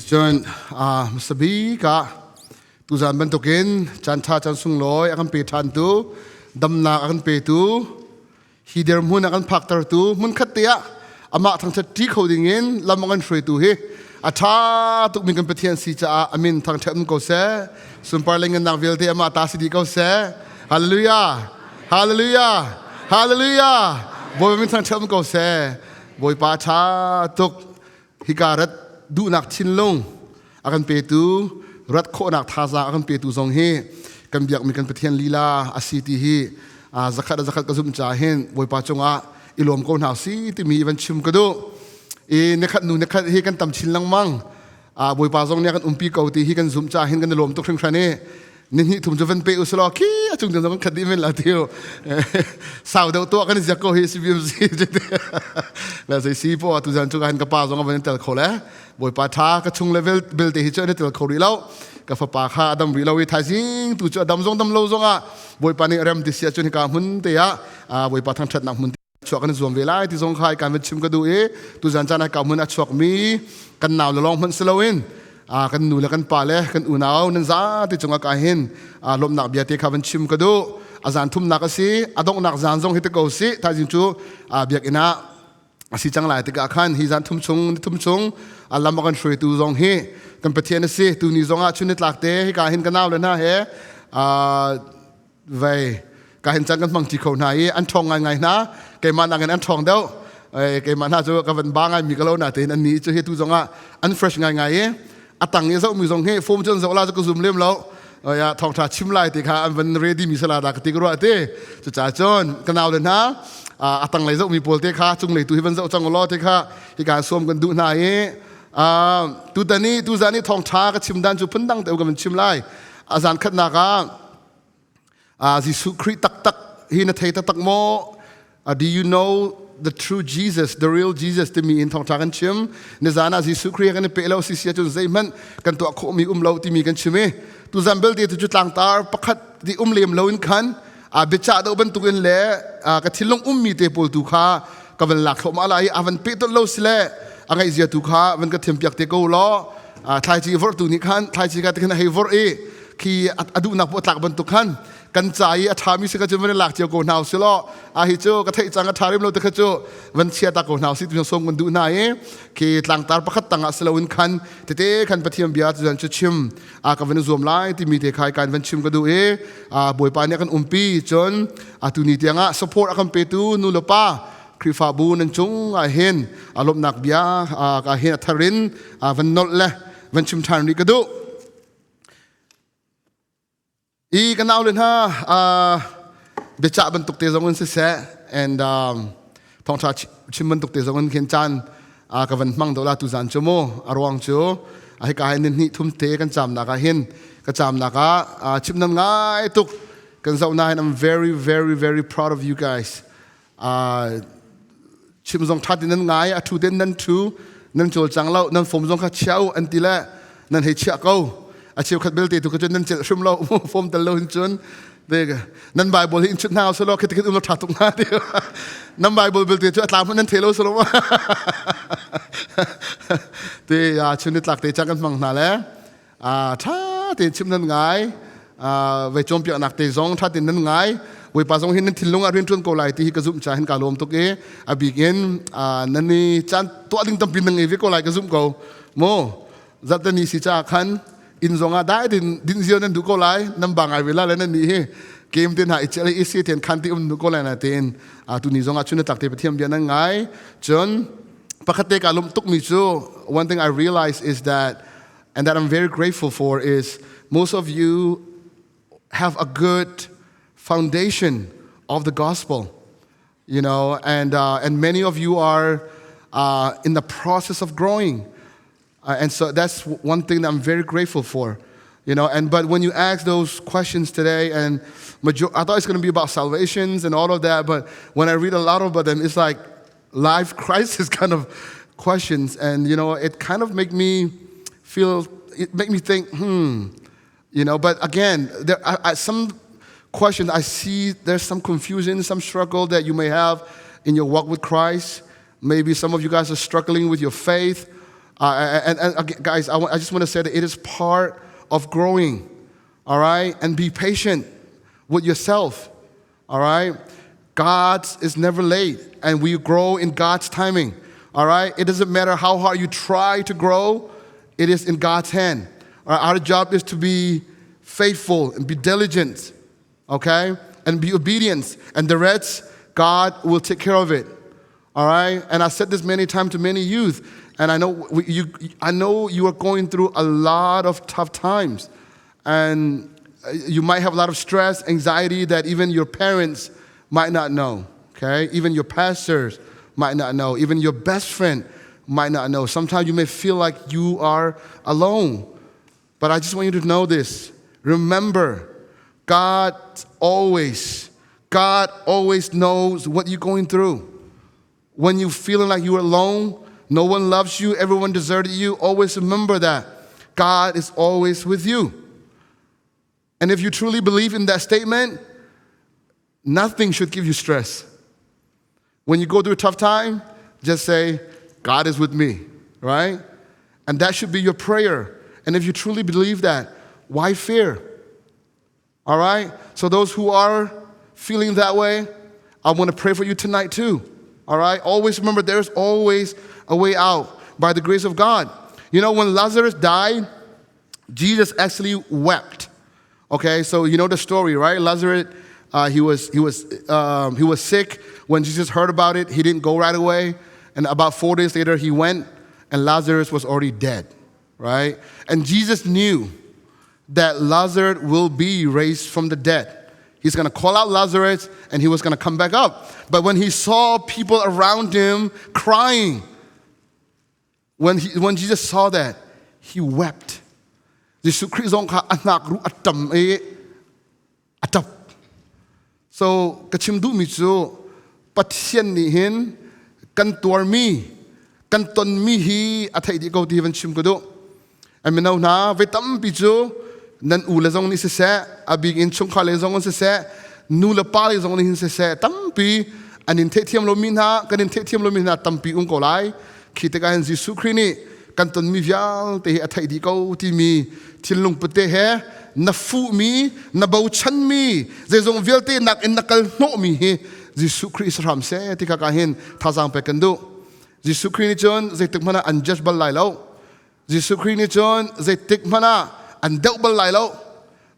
John sabi ka tuzan bentukin chan tha chan sung loy akan pe than tu damna akan pe tu hider mun akan phaktar tu mun khatia ama thang chat ti khodingin lamangan shroi tu he atha tuk min kan pathian si cha amin thang them ko se sumpar lengan nak vel te ama ta si di ko se hallelujah hallelujah hallelujah boy min thang them ko se boy pa tha tuk hikarat du nak chin long akan pe tu rat kho nak thaza akan pe tu zong he kan biak mi kan pathian lila asiti hi zakat ka zum cha hen boy pa chonga ilom ko na si ti mi van chim ka do e nekhat nu nekhat he kan tam chin lang mang boy pa zong ne kan umpi ko ti hi kan zum cha hen kan lom tok thang thane nin hi thum jovan pe uslo ki achung jang kan khadi men la tio sau do to kan ja ko he si bim si la sai si po tu jan chu kan ka pa zong van tel kho le boy pa tha ka chung level bel te hi che ne tel kho ri lo ka fa pa kha adam ri lo wi tha jing tu chu adam zong dam lo zong a boy pa ni ram ti sia chu ni ka mun te ya boy pa thang that nak mun chuak kan zuam velai ti zong khai kan chim ka du e tu jan chan ka mun a chuak mi kan naw lo long mun slowin kan nu la kan pa le kan unaw nan za ti chunga ka hin lom nak bia te kha van chim ka du azan thum nak si adong nak zan zong hit ko si ta jing chu biak ina asi chang lai te ka khan hi zan thum chung alam kan shroi tu zong he kan pathian si tu ni zonga chunit lak te hi ka hin kan naw le na he vai ka hin chang kan mang chi kho na e an thong ngai na ke man ang an thong deu ke man ha chu ka van ba ngai mi ka lo na te an ni chu he tu zonga an fresh ngai e atang ye zo mi zong he form chon zo la chu zum lem lo ya thong tha chim lai te kha an van ready mi sala da ka ti ro ate chu cha chon kan naw le na atang lai zo mi pol te kha chung le tu hi van zo chang lo te kha hi ka som kan du na e tu zani thong tha ka chim dan chu phun dang te ka man chim lai azan khat na ka Jisu Christ tak hi na thei tak mo do you know the true Jesus the real Jesus to me in thong tha kan chim ne zana Jisu Christ kan pe lo si sia chu zai man kan to kho mi lo ti mi kan chime tu zambel te tu chu tlang tar pakhat di lem lo in khan becha do ban tu in le ka thilong mi te pol tu kha ka van lak thom ala ai avan pe to lo sile angai zia tu kha van ka them piak te ko lo thai chi vor tu ni khan thai chi ka te kan hei vor e ki adu nak po tlak ban tu khan kan chai athami se ka chumane lak chio ko naw silo hi chu ka thei chang atharim lo te kha chu van chia ta ko naw si tu som kan du na e ki tlang tar pakhat tanga slowin khan te khan pathiam bia chu jan chu chim ka van zoom lai ti mi te khai kan van chim ka du e boy pa ne kan umpi chon tu ni tianga support akam pe tu nu lo pa krifa bu nan chung hen alop nak bia ka hen atharin van nol le van chim than ri ka du I kan naw len ha becha ban tuk te zongun se and thong tha chim ban tuk te zongun khen chan ka van mang dola tu zan chomo arwang chu ai ka hin ni thum te kan cham na ka hin ka cham na ka chim nan ngai tuk kan zau na I'm very very very proud of you guys chim zong tha din nan ngai a thu den nan thu nan chol chang lau nan fom zong kha chau an ti la nan he chia ko achiu khat belte tu ka chon nan chel shum lo form tal lo hin chon de nan bible hin chut now so lo khet lo tha tung na de nan bible belte chu atlam nan thelo so lo te chunit lak te chang kan mang na le tha te chim nan ngai ve chom pya nak te zong tha tin nan ngai we pa zong hin nan thilung a rin tun ko lai ti hi ka zum cha hin ka lom to ke a begin nan ni chan to ding tam pin nang e ve ko lai ka zum ko mo zat ni si cha khan in zonga dai din zio nan du ko lai nam bangai vela le nan ni he game tin ha ichali isi ten khan ti du ko lai na ten tu ni zonga chuna tak te pathiam bia na ngai chon pakhate ka lum tuk mi chu one thing I realize is that and that I'm very grateful for is most of you have a good foundation of the gospel you know and many of you are in the process of growing and so that's one thing that I'm very grateful for, you know. But when you ask those questions today, and I thought it's going to be about salvations and all of that, but when I read a lot about them, it's like life crisis kind of questions, and you know, it kind of make me think, you know. But again, there are some questions I see. There's some confusion, some struggle that you may have in your walk with Christ. Maybe some of you guys are struggling with your faith. And again, guys, I just want to say that it is part of growing, all right? And be patient with yourself, all right? God is never late, and we grow in God's timing, all right? It doesn't matter how hard you try to grow, it is in God's hand. All right? Our job is to be faithful and be diligent, okay? And be obedient, and the rest, God will take care of it, all right? And I said this many times to many youth, and I know you are going through a lot of tough times, and you might have a lot of stress, anxiety that even your parents might not know, okay? Even your pastors might not know. Even your best friend might not know. Sometimes you may feel like you are alone. But I just want you to know this. Remember, God always knows what you're going through. When you're feeling like you're alone, no one loves you, everyone deserted you, always remember that. God is always with you. And if you truly believe in that statement, nothing should give you stress. When you go through a tough time, just say, God is with me, right? And that should be your prayer. And if you truly believe that, why fear? All right? So those who are feeling that way, I want to pray for you tonight too. All right? Always remember there's always a way out by the grace of God. You know, when Lazarus died, Jesus actually wept. Okay, so you know the story, right? Lazarus, he was sick. When Jesus heard about it, he didn't go right away. And about 4 days later, he went, and Lazarus was already dead, right? And Jesus knew that Lazarus will be raised from the dead. He's going to call out Lazarus, and he was going to come back up. But when he saw people around him crying, when Jesus saw that, he wept. Jesus Christ anak ru atam atap. So kachimdu michu pathian ni hin kan tuar mi kan ton mi hi athai di ko ti van chim ko do. Aminau na vetam pichu nan ula zong ni se se abig in chung khale zong se se nu la pa le zong ni hin se se tampi anin the thiam lo min ha kanin the thiam lo min ha tampi ko lai khite ka hin Jesus Christ ni kan ton mi vyal te athai di ko ti mi thil lung pute he na fu mi na bau chan mi ze zong vyal te nak in nakal no mi he Jesus Christ ram se ti ka hin thazang pe kan do Jesus Christ ni chon ze tek mana unjust bal lai lo Jesus Christ ni chon ze tek mana an deuh bal lai lo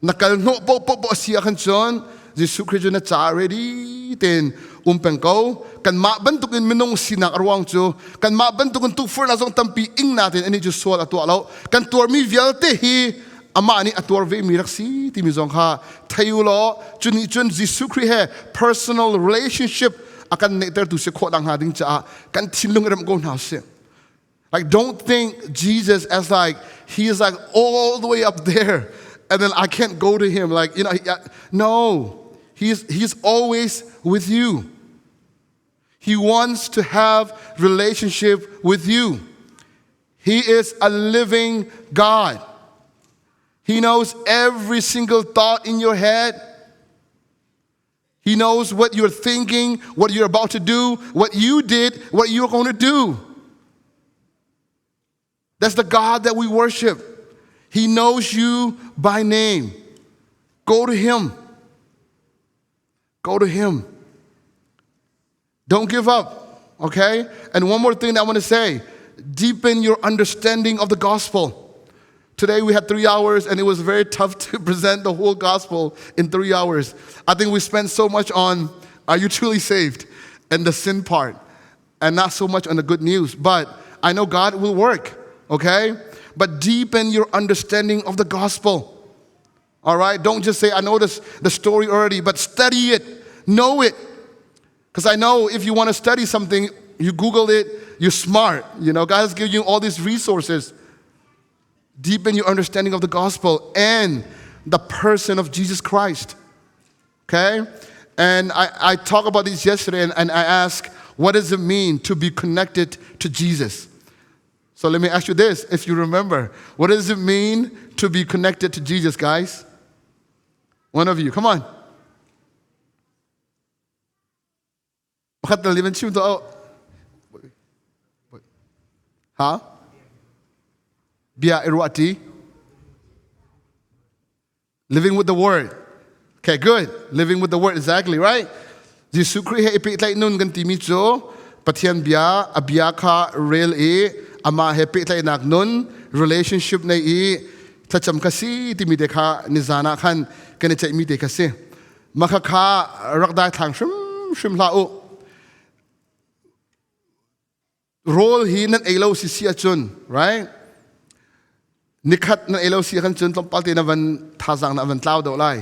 nakal no po sia kan chon Jesus Christ na cha ready ten peng ko kan ma bantuk in minong sinak arwang chu kan ma bantuk in tu for na zong tampi ing natin ani ju sol atu alo kan tur mi vialte hi ama ni atur ve mi raksi ti mi zong kha thayulo chuni chun Jesus Christ he personal relationship akan neter tu se khodang ha ding cha kan thinlung ram go na se. Like, don't think Jesus as like, he is like all the way up there and then I can't go to him. Like, you know, no, he's always with you. He wants to have relationship with you. He is a living God. He knows every single thought in your head. He knows what you're thinking, what you're about to do, what you did, what you're going to do. That's the God that we worship. He knows you by name. Go to him. Go to him. Don't give up, okay? And one more thing I want to say. Deepen your understanding of the gospel. Today we had 3 hours and it was very tough to present the whole gospel in 3 hours. I think we spent so much on, are you truly saved? And the sin part. And not so much on the good news. But I know God will work. Okay? But deepen your understanding of the gospel. All right? Don't just say, I know the story already, but study it. Know it. Because I know if you want to study something, you Google it, you're smart. You know, God has given you all these resources. Deepen your understanding of the gospel and the person of Jesus Christ. Okay? And I talked about this yesterday, and I asked, what does it mean to be connected to Jesus? So let me ask you this, if you remember. What does it mean to be connected to Jesus, guys? One of you, come on. Huh? Bia irwati. Living with the word. Okay, good. Living with the word, exactly, right? Jisu Christ he ipit lai nun kan timi cho pathian bia abia kha real ama he pit lai nak nun relationship nei tacham kasi timi de kha nizana khan kan chai mi de kasi makha kha rakdai thang shim la o role hi nan elo si sia chun, right? Nikhat na elo si kan chun palte na van thazang na van tlaw do lai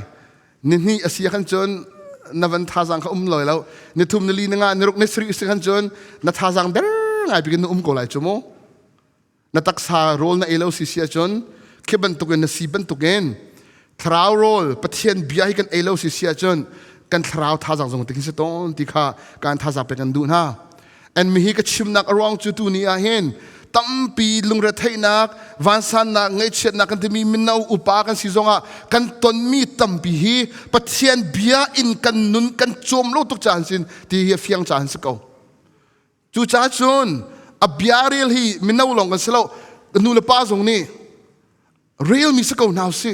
ni asia kan chun na van thazang kha loi lo ni thum ni li nga ni ruk ni sri si kan chun na thazang der ngai bigin ko lai chumo na taksa role na elo si sia chun khiban tuken na si ban tuken thraw role pathian biai kan elo si sia chun kan thraw thazang jong tikin se ton tikha kan thazang pe kan du na and mi hi ka chimnak arong chu tu ni a hen tampi lungra thainak vansan na ngai chet na kan timi minau upa kan sizonga kan ton mi tampi hi pathian bia in kan nun kan chom lo tuk chan sin ti hi fiang chan se ko chu cha chun a bia real hi minau long kan selo nu le pa zong ni real mi se ko now si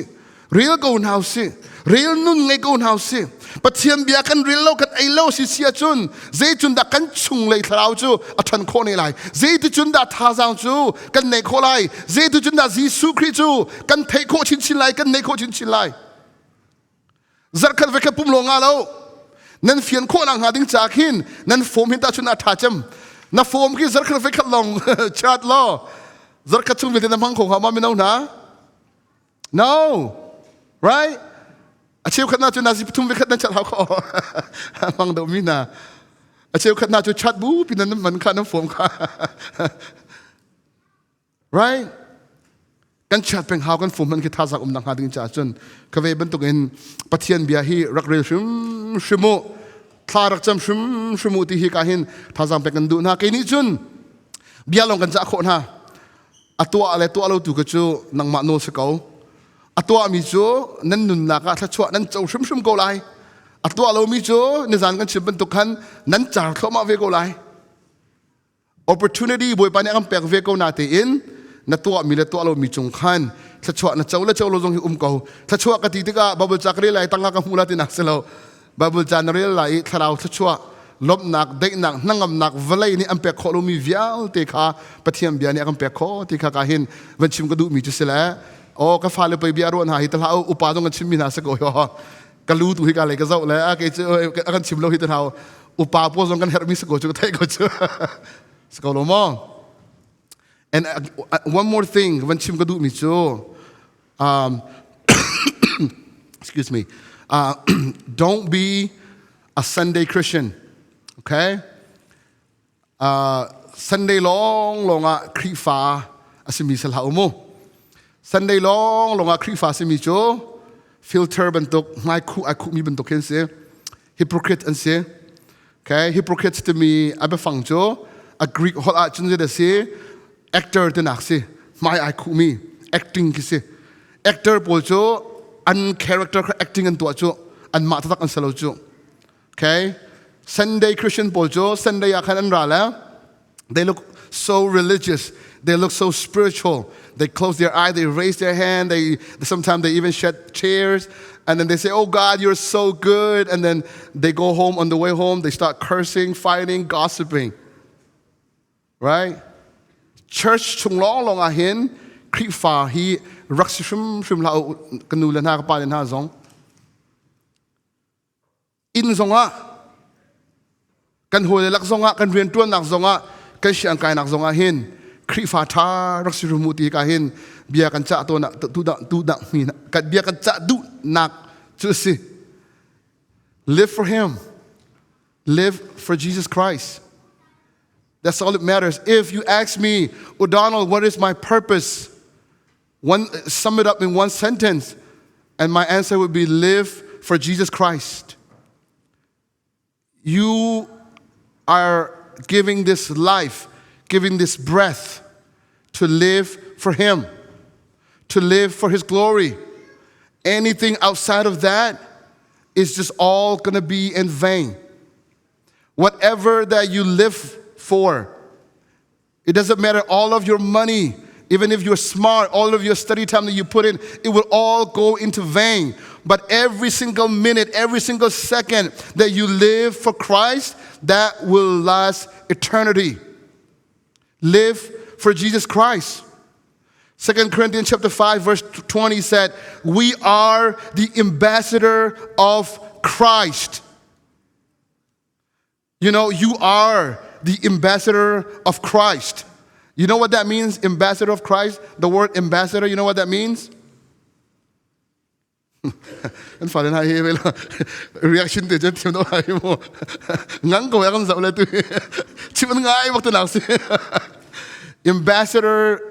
real go now si real nun ngai go now si pathian bia kan real lo kan ai lo si sia chun zai chun da kan chung lei thrau chu a than kho nei lai zai tu chun da tha jang chu kan nei kho lai zai tu chun da Jisu Christ chu kan thei kho chin chin lai kan nei kho chin chin lai zar khat ve ka pum lo nga lo nan fian kho lang ha ding cha khin nan form hin ta chun a tha cham na form ki zar khat ve khat long chat lo zar khat chung ve na mang kho ha ma mi no na no right achiu khat na chu na zip thum ve khat na chat ha kho mang do mi na achiu khat na chu chat bu pinan man kha na form kha right kan chat peng how kan form man ki tha sak nang ha ding cha chun ka ve ban tuk in pathian bia hi rak rel shum shimo thla rak cham shum shmu ti hi ka hin tha jang pe kan du na ke ni chun bia long kan cha kho na atwa le to lo tu ka chu nang ma no se ko atwa mi chu nan nun na ka thla chwa nan chau shum shum ko lai atwa lo mi chu ni zan kan chim ban tuk khan nan char khoma ve ko lai opportunity boy pa ne am pek ve ko na te in na to mi le to lo mi chung khan thla chwa na chau lo jong hi ko thla chwa ka ti ti ka babul chakri lai tanga ka mula ti nak selo babul chan re lai tharau thla chwa lob nak dei nak nangam nak valai ni am pek kho lo mi vial te kha pathiam bia ne am pek kho ti kha ka hin van chim ka du mi chu sela o ka fa le pe bia ron ha hi ta ha upa dong chim mi na se ko yo ka lu tu hi ka le ka zau le a ke chu kan chim lo hi ta ha upa po jong kan her mi se ko chu thai ko chu se ko lo mo and one more thing when chim ka du mi chu excuse me don't be a Sunday Christian, okay? Sunday long a kri fa asimi sal ha mo Sunday long a kri fa asimi cho filter bentuk ngai aku mi bentuk ken se hypocrite and se okay hypocrites to me abe fang cho a Greek hol a chun de se actor de nak se mai aku mi acting ki se actor pol cho an character acting an to cho an ma tak an salo cho okay Sunday Christian pol cho Sunday akhan an ra la they look so religious. They look so spiritual. They close their eye, they raise their hand, sometimes they even shed tears, and then they say, "Oh God, you're so good." And then they go home, on the way home, they start cursing, fighting, gossiping. Right? Church chung long a hin, kri fa hi rak shum la kanulan ha ka ha zong. In zonga kan hole lak zonga kan rian tuan nak zonga kan siang kai nak zonga hin kri fa tha rak si rumuti ka hin bia kan cha to na tu da mi ka bia kan cha du nak chu si live for him, live for Jesus Christ. That's all that matters. If you ask me, O'Donnell, what is my purpose? Sum it up in one sentence, and my answer would be live for Jesus Christ. You are giving this life, giving this breath to live for him, to live for his glory. Anything outside of that is just all going to be in vain. Whatever that you live for, it doesn't matter all of your money, even if you're smart, all of your study time that you put in, it will all go into vain. But every single minute, every single second that you live for Christ, that will last eternity. Live for Jesus Christ. 2 Corinthians chapter 5, verse 20 said, we are the ambassador of Christ. You know, you are the ambassador of Christ. You know what that means, ambassador of Christ? The word ambassador, you know what that means? Reaction to just no mo. Ngang ko yakon sa ulit. Chiman nga ay magtunang. Ambassador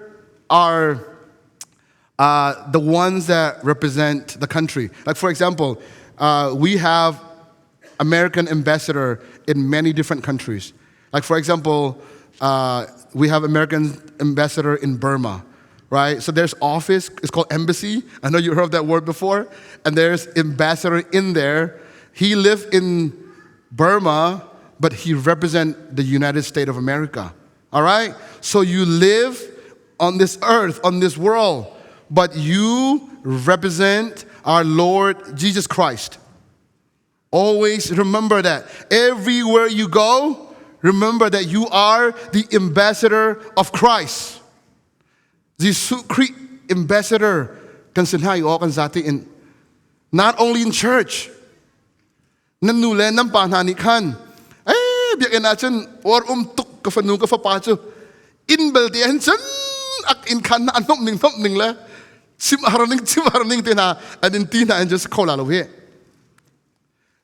are the ones that represent the country. Like for example, we have American ambassador in many different countries. Like for example, we have American ambassador in Burma, right? So there's office, it's called embassy. I know you heard of that word before. And there's ambassador in there. He lived in Burma, but he represents the United States of America, all right? So you live on this earth, on this world, but you represent our Lord Jesus Christ. Always remember that. Everywhere you go, remember that you are the ambassador of Christ. The ambassador kan sinhay o kan zati in not only in church. Nanulen ng panhanikan. Biyakin natin or tuk ka fanu ka fapacho. Inbeldihan san ak in kan na anong ning la. Simaraning tina adin tina and just call alawi.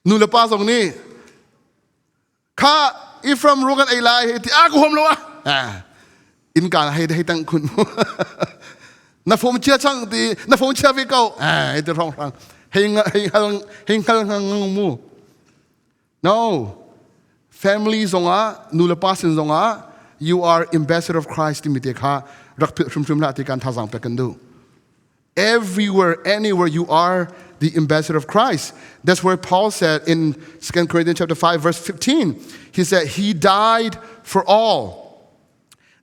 Nula pasong ni. Ka Ifram rugan ay lahi ti ako humlo in ka hay tang kun mo. Na phom chia chang ti na phom chia vi kau ito rong hing mo. No. Family zonga nula pasin zonga you are ambassador of Christ timite kha rakpit from la ti kan thazang pekandu. Everywhere, anywhere you are the ambassador of Christ. That's where Paul said in 2 Corinthians chapter 5, verse 15. He said, he died for all,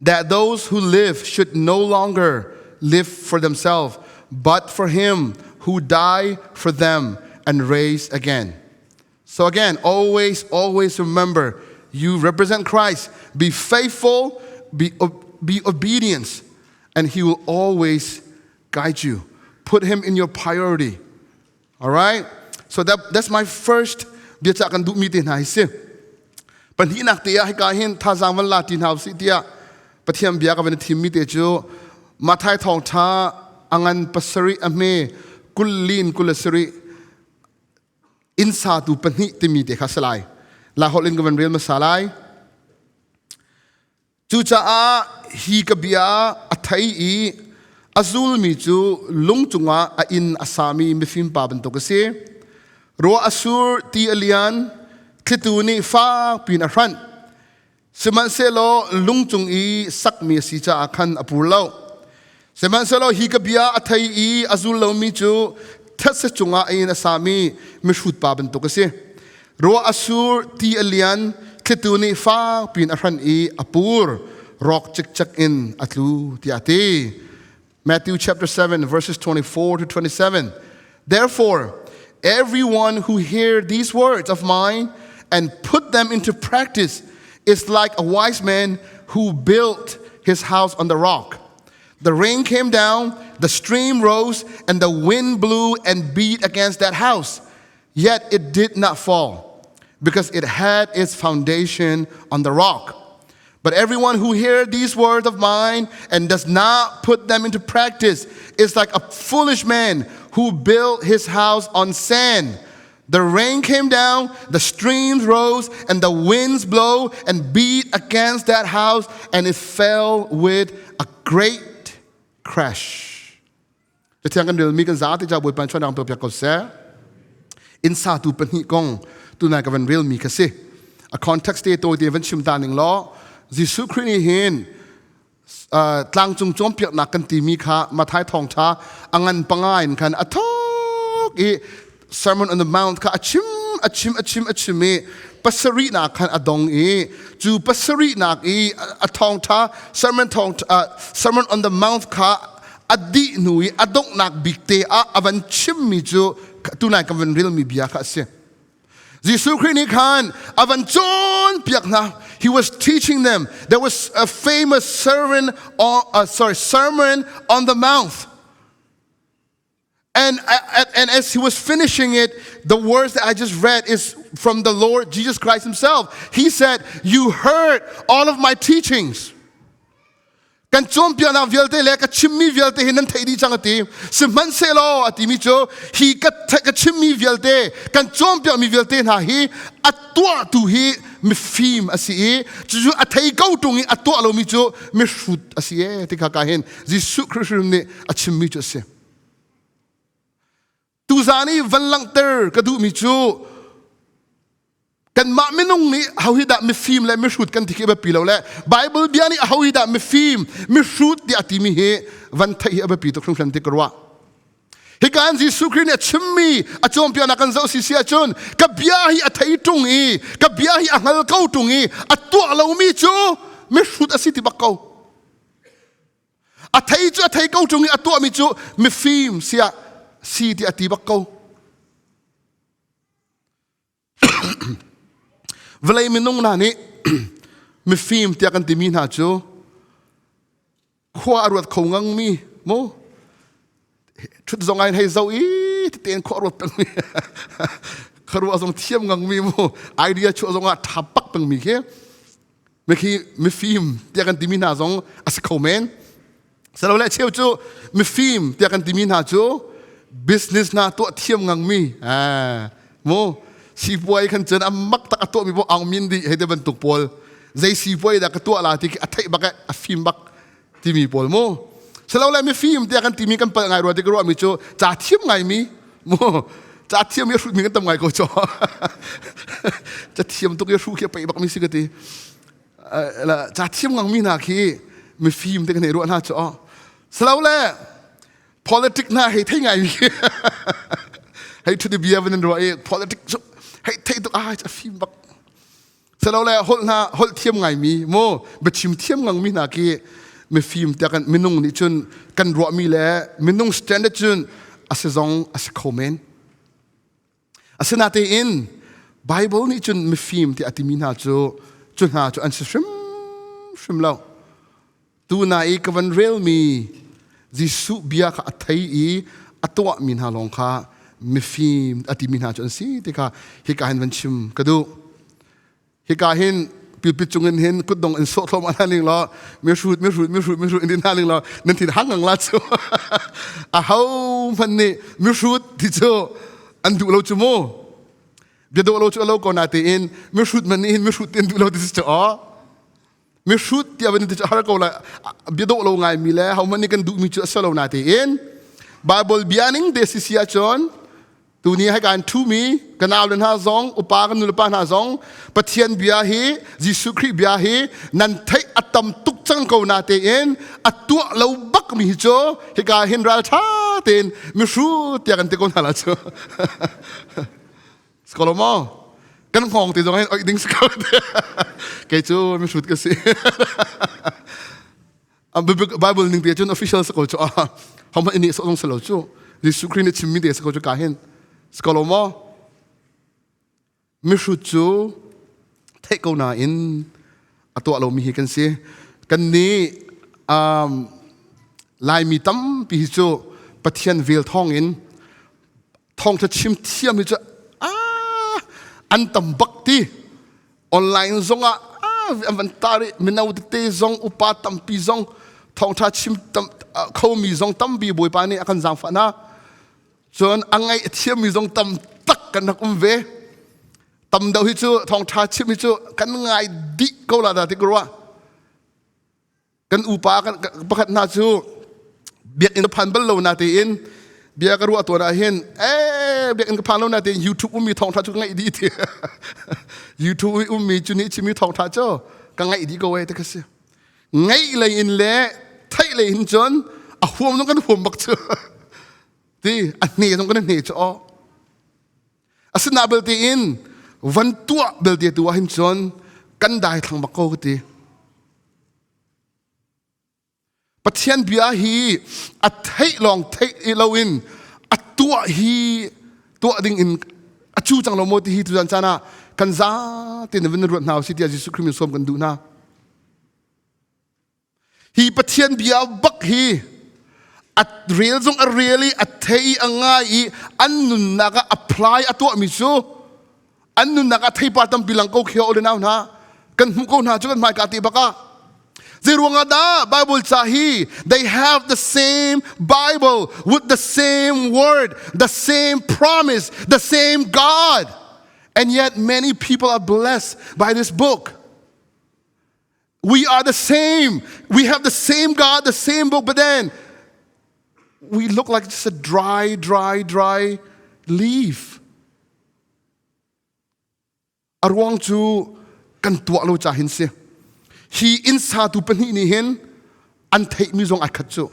that those who live should no longer live for themselves, but for him who died for them and raised again. So again, always remember, you represent Christ. Be faithful, be obedient, and he will always guide you. Put him in your priority. All right? So that's my first biya kan du meeting hai se. Pan hi nak tia hi ka hin tha jang wan la tin house tia. Pathiam biya ka ban thim mi te chu mathai thong tha angan pasari ame kullin kulasari insa tu panhi te mi te khasalai. La holin ka ban real masalai. Chu cha a hi ka biya athai I azul mi chu lungchunga a in asami mifim paban to kasi ro asur ti alian khituni fa pin a ran seman selo lungchung I sak mi si cha akhan apurlo seman selo hi ka bia athai I azul lo mi chu thase chunga in asami mishut paban to kasi ro asur ti alian khituni fa pin a ran I apur rock chik in atlu ti ati. Matthew chapter 7, verses 24 to 27. Therefore, everyone who hears these words of mine and put them into practice is like a wise man who built his house on the rock. The rain came down, the stream rose, and the wind blew and beat against that house. Yet it did not fall, because it had its foundation on the rock. But everyone who hears these words of mine and does not put them into practice is like a foolish man who built his house on sand. The rain came down, the streams rose, and the winds blow and beat against that house, and it fell with a great crash. Insa tu penhi kong tu na kavan real mi kasi. A context te to the event shimtaning law. Jisu Christ hin tlang chung chom piak nak kan ti mi kha mathai thong tha angan pangain kan athok I Sermon on the Mount ka achim e pasari na kan adong e chu pasari nak e atong tha sermon on the Mount ka adi nui adong nak bikte avan chim mi chu tunai kan van real mi bia ka se Jisu Christ ni kan avan chon piak na he was teaching them. There was a famous sermon on the Mount. And as he was finishing it, the words that I just read is from the Lord Jesus Christ himself. He said, you heard all of my teachings. Kan chompia na vialte le ka chimmi vialte hinan thaidi changati simman selo atimi cho hi ka chimmi vialte kan chompia mi vialte na hi atwa tu hi mi fim asi chu athai kau tungi atwa lo mi cho mi shut asi tika ka hen Jisu Christ ne achimmi cho se tu zani vanlang ter ka du mi cho kan ma minung ni hawida mi fim le mi shoot kan tiki ba pilaw le Bible biani hawida mi fim mi shoot di atimi he van thai ba pi to khrum kham ti korwa he kan Jisu Christ ne chimmi achom pia na kan zo si sia chon ka biahi athai tung e ka biahi angal kau tung e atwa lo mi chu mi shoot asiti bakau athai chu athai kau tung e atwa mi chu mi fim sia si ti ati bakau Velai minung na ni mi film ti akan timin ha chu khwa arwat khongang mi mo thut zong ai hei zo i ti ten khwa arwat pang mi kharwa zong thiam ngang mi mo idea chu zong a thapak pang mi ke mi film ti akan timin ha zong as comment salo le cheu chu mi film ti akan timin ha chu business na to thiam ngang mi mo si boy kan chen amak tak ato mi bo ang mindi hede ban tuk pol zai si boy da kato ala ti athai baka afim bak ti mi pol mo selaw la mi film ti kan ti mi kan pa ngai ro ti ro mi cho cha thiam ngai mi mo cha thiam ye mi kan tam ngai ko cho cha thiam tuk ye ru ke pa bak mi si ka ti la cha thiam ngang mi na ki mi film te kan ro na cho selaw la politics na hei thai ngai mi hei to the bia van ro politics hei thei to cha film bak selaw la hol thiam ngai mi mo ba chim thiam ngang mi na ki mi film ta kan minung ni chun kan ro mi le minung standard chun asezong as comment asena te in Bible ni chun mi film ti atimi na chu chun ha chu an shrim lo tu na I ka van real mi Jisu bia ka athai I atwa min ha long kha mi film atimi na chun si te ka hi ka han van chim kadu hi ka hin pilpichungen hin kudong in so thom analing lo mi shoot in haling lo nan tin hangang la chu a how man ni mi shoot ti chu an du lo chu mo bi do lo chu lo ko na te in mi shoot man in mi shoot in du lo ti chu mi shoot ti aven ti chu har ko la bi do lo ngai mi le how man ni kan du mi chu salo na te in Bible bianing de si sia chon tu ni hai kan tu mi kanal den ha zong upa kan nul pa na zong pathian bia hi Jisu Christ bia hi nan thai atam tuk chang ko na te in atua lo bak mi cho hi ka hin ral tha ten mi shu tia kan te ko na la cho skolomo kan khong te zong ai ding skol ke chu mi shut ka si Bible ning te chun official skol cho how ma ini so zong selo chu Jisu Christ ni chimmi de skol cho ka hin skolomo mi shu chu thei ko na in atwa lo mi hi kan si kan ni lai mi tam pi chu pathian vel thong in thong cha chim thiam mi chu an tam bakti online zonga inventari minau te zong upa tam pi zong thong cha chim tam kho mi zong tam bi boi pa ni akan jang fa na chon angai thiam mi zong tam tak kan nakum ve tam dau hi chu thong tha chim hi chu kan ngai di ko la da ti gro kan upa kan pakhat na chu biak in phan bal lo na te in bia ka ru to na hen biak in phan lo na te YouTube mi thong tha chu ngai di ti YouTube mi chu ni chi mi thong tha cho ka ngai di ko we te ka se ngai le in le thai le in chon a huam no kan huam bak chu ti an ne jong kan ne cho asna belte in van tua belte tua him chon kan dai thang bako ti pathian bia hi a thei long thei loin a tua hi tua ding in a chu chang lo mo ti hi tu jan chana kan za tin vin ru naw si ti Jesu Christ som kan du na hi pathian bia bak hi at real zong a really at thei anga I annun naga apply atwa mi chu annun naga thei partam bilang ko khio le naw na kan hu ko na chu kan mai ka ti baka zirwanga da Bible chahi they have the same Bible with the same word the same promise the same God and yet many people are blessed by this book. We are the same. We have the same God, the same book, but then we look like just a dry leaf. Arwang chu kan tua lo cha hin se. He insa tu pani ni hin an thei mi zong ai khat chu.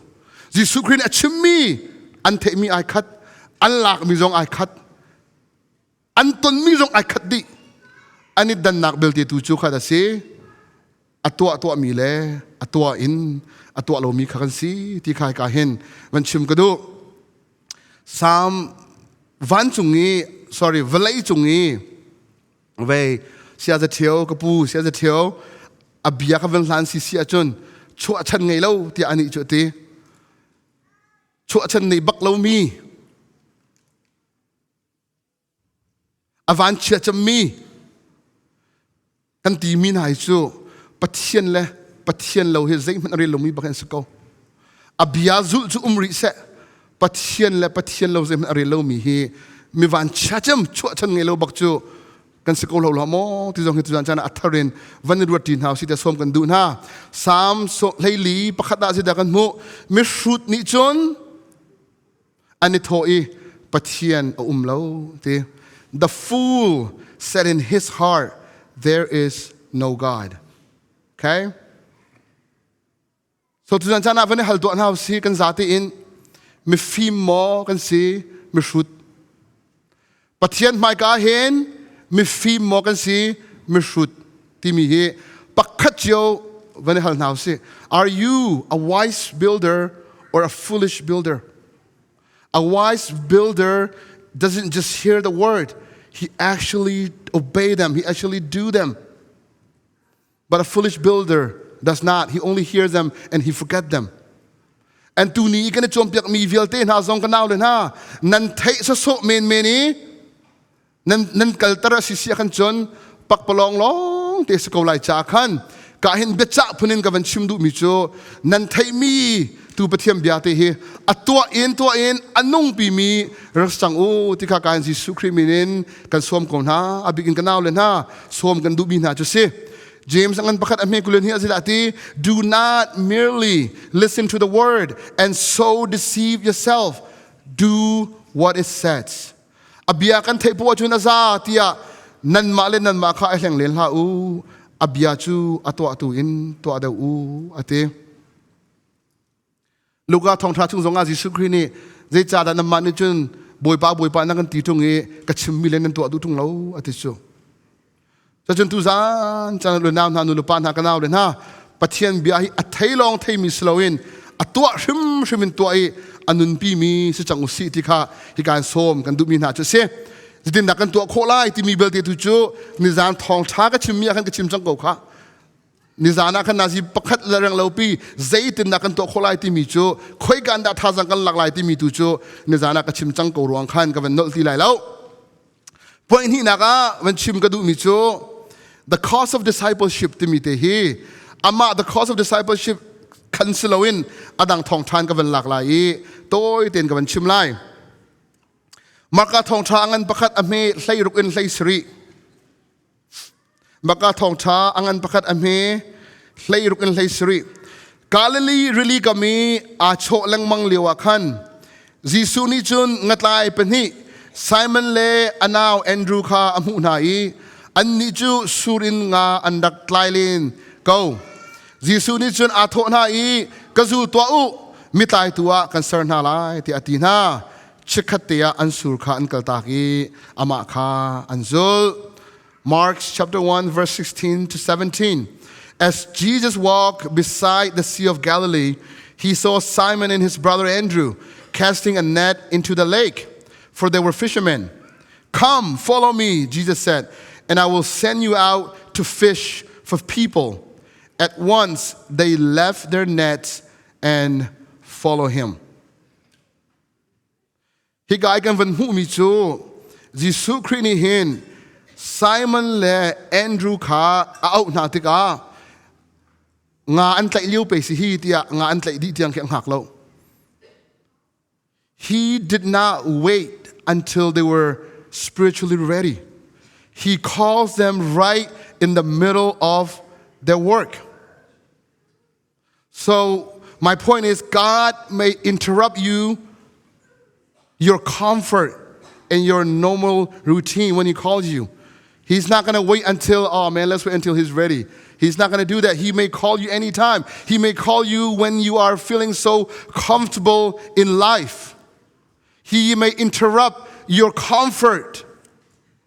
Jesu Christ achimi an thei mi ai khat an lak mi zong ai khat. An ton mi zong ai khat di. Anit dan nak belte tu chu kha da se. Atua mi le atua in atua lo mi khan si ti khai ka hen wan chim ka do sam van chungi sorry velai chungi ve sia za thiau ka pu sia za thiau abia ka vel lan si sia chun chua chan ngai lo ti ani chu ti chua chan nei bak lo mi avan chia cham mi kan ti mi nai chu pathian le pathian lo he zai man ri lo mi bakan sako abia zul chu umri se pathian lo zai man ri lo mi hi mi van chacham chu chan ngai lo bak chu kan sako lo lo mo ti jong tu jan chana atharin van ru tin house ti som kan du na sam so leili pakhata ji da kan mu mi shrut ni chon ani thoi pathian lo ti the fool said in his heart there is no God. Okay? So tu jan chana van hal do na si kan zati in mi fim mo kan si mi shrut pathian mai ka hen mi fim mo kan si mi shrut ti mi he pakhat yo van hal now si are you a wise builder or a foolish builder? A wise builder doesn't just hear the word, he actually obey them, he actually do them. But a foolish builder does not. He only hears them and he forget them. And tu ni kan chompiak mi vialte na zong kanaw len ha nan thei so meni nan kaltara sisia kan chon pakpalong long te sko lai cha khan ka hin becha phunin ka van chimdu mi cho nan thei mi tu pathiam bia te he atwa in anung pi mi rasang u ti kha kan Jesu Christ minin kan som ko na abigin kanaw len ha som kan du bi na cho se James angan pakat ame kulen hi azilati do not merely listen to the word and so deceive yourself do what it says abia kan thei po chu na za tia nan ma le nan ma kha hleng len ha u abia chu atwa tu in to ada u ate luka thong tha chung zonga Jesu Christ ni zai cha da na man ni chun boi pa na kan ti tung e ka chim mi len nan to adu tung lo ate chu Chachun tu zan chan lu nam hanu lu pan ha kanaw len ha pathian bia hi athei long thei mi slowin atwa hrim to ai anun pi mi se chang usi ti kha hi kan som kan du mi na chu se jidin na kan to kholai ti mi bel te tu chu ni zan thong tha ka chim mi kan ka chim chang ko kha ni zana kan na ji pakhat larang lo pi zaitin na kan to kholai ti mi chu khoi gan da tha jang kan lak lai ti mi tu chu ni zana ka chim chang ko ruang khan ka van nol ti lai lo point hi na ka van chim ka du mi chu the cost of discipleship timite hi ama the cost of discipleship kansilawin adang thong than ka van lak lai toy ten ka van chim lai maka thong tha angan pakhat ame hlai ruk in hlai sri maka thong tha angan pakhat ame hlai ruk in hlai sri kalali really kami a cho lang mang liwa khan Jesu ni chun ngatlai pani Simon le anaw Andrew kha amu nai an ni chu surin nga andak tlailin go Jesu ni chun atho na I kazu to u mitai tua concern na lai ti atina chikatia an surkha an kaltaki ama kha anzul. Mark chapter 1 verse 16 to 17. As Jesus walked beside the Sea of Galilee, he saw Simon and his brother Andrew casting a net into the lake, for they were fishermen. Come, follow me, Jesus said, and I will send you out to fish for people. At once they left their nets and followed him. Higai kan van hu mi chu Jisu Christ ni hin Simon le Andrew kha au na tika nga an tlai liu pe si hi tia nga an tlai di tiang kyang hak lo. He did not wait until they were spiritually ready. He calls them right in the middle of their work. So my point is, God may interrupt you, your comfort and your normal routine when he calls you. He's not going to wait until, oh man, let's wait until he's ready. He's not going to do that. He may call you anytime. He may call you when you are feeling so comfortable in life. He may interrupt your comfort.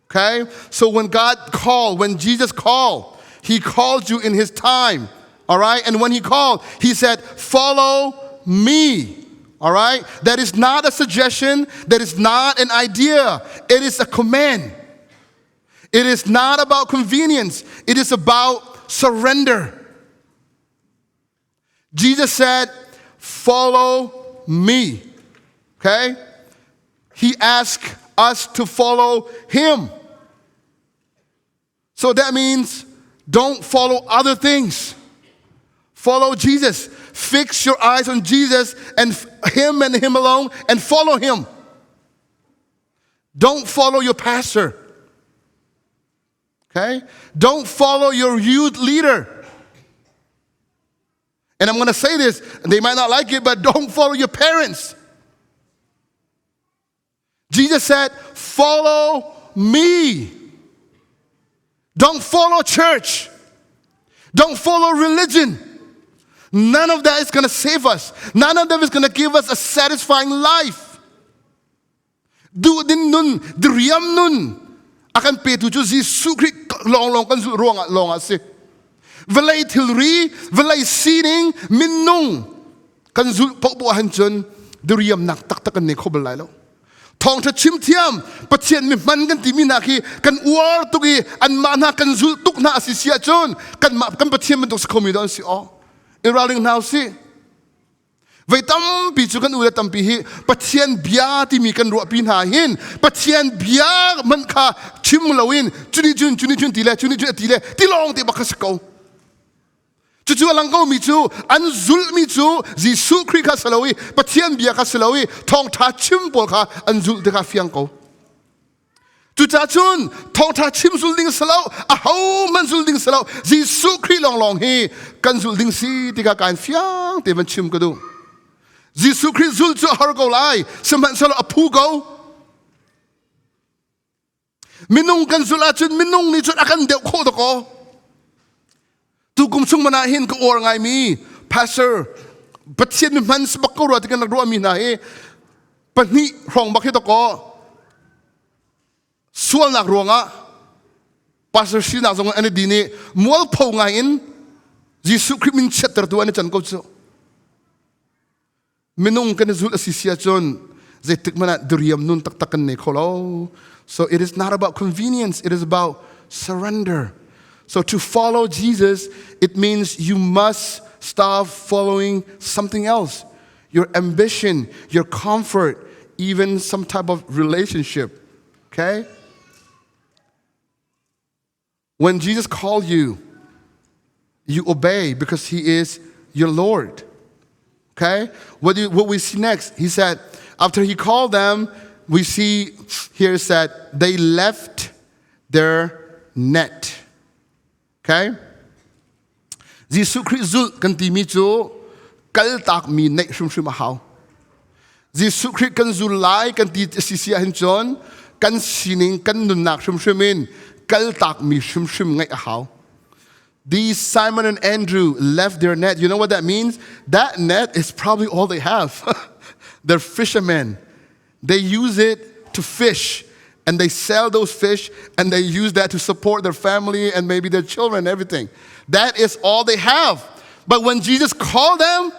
Okay? So when God called, when Jesus called, he called you in his time. All right? And when he called, he said, follow me. All right? That is not a suggestion. That is not an idea. It is a command. It is not about convenience. It is about surrender. Jesus said, follow me. Okay? He asked us to follow him. So that means don't follow other things. Follow Jesus. Fix your eyes on Jesus and him alone, and follow him. Don't follow your pastor. Okay? Don't follow your youth leader. And I'm going to say this, they might not like it, but don't follow your parents. Jesus said, follow me. Don't follow church. Don't follow religion. None of that is going to save us. None of them is going to give us a satisfying life. Do din nun, driyam nun. Akan petu chu Jisu Christ long kan su long ase. Velai thilri, velai sining minnung. Kan zu pokbuahan chun driyam nak tak takan ne khobelai lo. Thong tha chim thiam pathian mi man kan ti mi na ki kan war tu ki an ma na kan zu tuk na asisia chun kan pathian man tuk sa khomi don si o. Iraling now si. Vai tam pi chu kan ula tam pi hi pathian bia ti mi kan ro pin ha hin pathian bia man kha chim lawin chuni chun ti le ti long ti bakas ko. Chu alang ko mi chu an zul mi chu Jisu Christ ka salawi pathian bia ka salawi thong tha chim pol kha an zul de ka fiang ko. Tu cha chun thong tha chim zul ding salau a ho man zul ding salau Jisu Christ long hi kan zul ding si ti ka kan fiang te man chim ko du. Jisu Christ zul chu har go lai seman salo apu go. Minung kan zul a chun minung ni chun akan deu kho to ko. Tu kum chung mana hin ko or ngai mi pastor pathian mi man sa bakko ro ti kan ro mi na e pani rong bakhe to ko sual nak ronga pastor shi na zong ani dini mol pho ngai in Jisu Christ min chetter tu ani chan ko chu minung kan zul asisia chon zetik mana duriam nun tak takan ne kholo. So it is not about convenience, it is about surrender. So to follow Jesus, it means you must stop following something else. Your ambition, your comfort, even some type of relationship. Okay? When Jesus called you, you obey because he is your Lord. Okay? What we see next, he said, after he called them, we see here said, they left their net. Okay? Jisu Christ zul kan ti mi chu kal tak mi nei shum shum hau. Jisu Christ kan zul lai kan ti sisia hin chon kan sining kan nun nak shum shumin kal tak mi shum shum ngai hau. These Simon and Andrew left their net. You know what that means? That net is probably all they have. They're fishermen. They use it to fish. And they sell those fish, and they use that to support their family and maybe their children and everything. That is all they have. But when Jesus called them,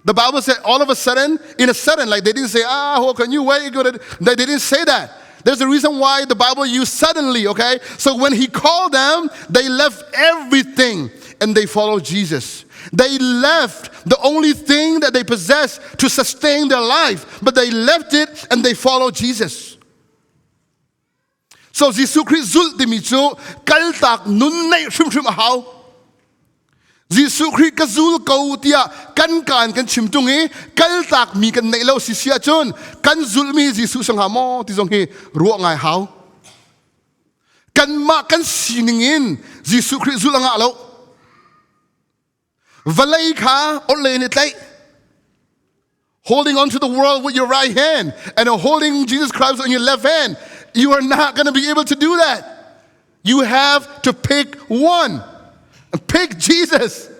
the Bible said all of a sudden, like they didn't say, how can you wait? They didn't say that. There's a reason why the Bible used suddenly, okay? So when he called them, they left everything and they followed Jesus. They left the only thing that they possessed to sustain their life, but they left it and they followed Jesus. So Jesus Christ zul ti mi chu kal tak nun nei shum hau. Jesus Christ ka zul ko tia kan chim tungi kal tak mi kan nei lo si sia chun kan zul mi Jesus sang ha mo ti zong hi ruak ngai hau. Kan ma kan siningin Jesus Christ zul anga lo. Valai kha ole ni tlai. Holding on to the world with your right hand and holding Jesus Christ on your left hand. You are not going to be able to do that. You have to pick one. Pick Jesus.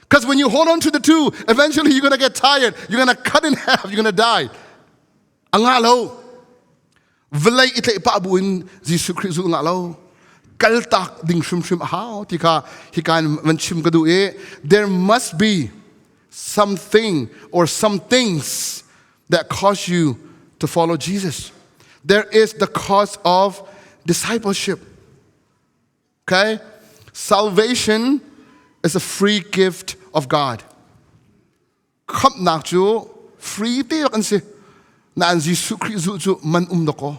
Because when you hold on to the two, eventually you're going to get tired. You're going to cut in half. You're going to die. Angalo. Velay itlay paabuin Jesus Christ ngalo. Kaltak ding shum how tika hikan manchim kadu e. There must be something or some things that cause you to follow Jesus. There is the cost of discipleship. Okay? Salvation is a free gift of God. Khap nak chu free ti kan si na an Jesus Christ chu man doko.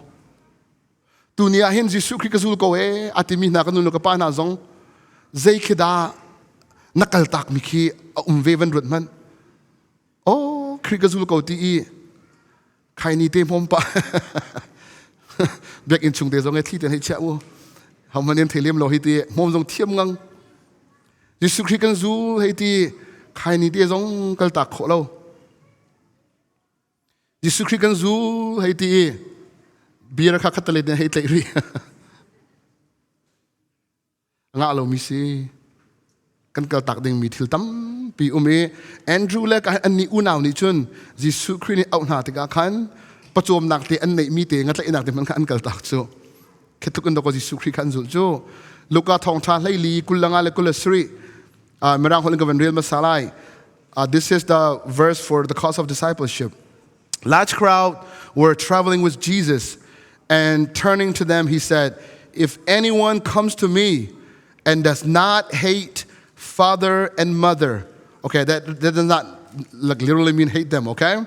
Tunia hin Jesus Christ zul ko e atimi na kanun ka pa na zong zai khida nakaltak mikhi veven rutman. Oh, Christ zul ko ti khai ni te mom pa. Back in chung de zong e thi ten hi cha wo. How many theliam lo hi ti mom zong thiam ngang. Jesus Christ kan zu hi ti khai ni te zong kal tak kho lo. Jesus Christ kan zu hi ti bia kha khatale ne hi tlai ri. Nga lo mi si kan kal tak ding mi thil tam pi ume Andrew le ka an ni unaw ni chun Jesus Christ ni au na te ka khan pachom nak te an nei mi te ngat lai nak te man khan kal tak chu khetuk an ko Jesus Christ khan zu chu Luka thong tha lai li kulanga le kulasri merang holing gavan real masalai. This is the verse for the cause of discipleship. Large crowd were traveling with Jesus, and turning to them he said, if anyone comes to me and does not hate father and mother, okay, that does not like literally mean hate them, okay?